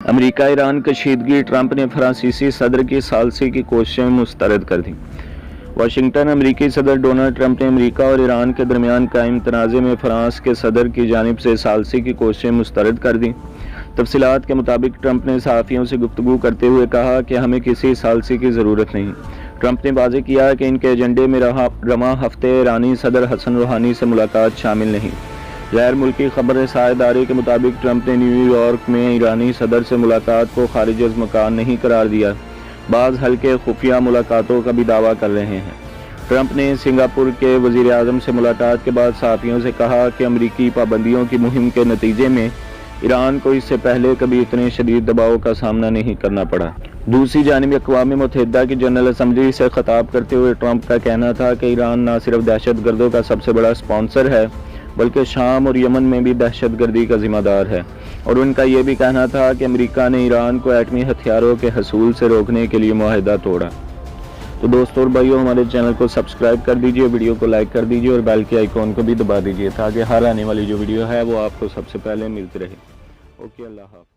امریکہ ایران کشیدگی، ٹرمپ نے فرانسیسی صدر کی ثالثی کی کوششیں مسترد کر دیں۔ واشنگٹن۔ امریکی صدر ڈونلڈ ٹرمپ نے امریکہ اور ایران کے درمیان قائم تنازع میں فرانس کے صدر کی جانب سے ثالثی کی کوششیں مسترد کر دیں۔ تفصیلات کے مطابق ٹرمپ نے صحافیوں سے گفتگو کرتے ہوئے کہا کہ ہمیں کسی ثالثی کی ضرورت نہیں۔ ٹرمپ نے واضح کیا کہ ان کے ایجنڈے میں رواں ہفتے ایرانی صدر حسن روحانی سے ملاقات شامل نہیں۔ غیر ملکی خبر رساں ادارے کے مطابق ٹرمپ نے نیو یارک میں ایرانی صدر سے ملاقات کو خارج از مکان نہیں قرار دیا۔ بعض ہلکے خفیہ ملاقاتوں کا بھی دعویٰ کر رہے ہیں۔ ٹرمپ نے سنگاپور کے وزیر اعظم سے ملاقات کے بعد صحافیوں سے کہا کہ امریکی پابندیوں کی مہم کے نتیجے میں ایران کو اس سے پہلے کبھی اتنے شدید دباؤ کا سامنا نہیں کرنا پڑا۔ دوسری جانب اقوام متحدہ کی جنرل اسمبلی سے خطاب کرتے ہوئے ٹرمپ کا کہنا تھا کہ ایران نہ صرف دہشت گردوں کا سب سے بڑا اسپانسر ہے بلکہ شام اور یمن میں بھی دہشت گردی کا ذمہ دار ہے، اور ان کا یہ بھی کہنا تھا کہ امریکہ نے ایران کو ایٹمی ہتھیاروں کے حصول سے روکنے کے لیے معاہدہ توڑا۔ تو دوستوں اور بھائیوں، ہمارے چینل کو سبسکرائب کر دیجئے، ویڈیو کو لائک کر دیجئے اور بیل کے آئیکن کو بھی دبا دیجئے تاکہ ہر آنے والی جو ویڈیو ہے وہ آپ کو سب سے پہلے ملتی رہے۔ اوکے، اللہ حافظ۔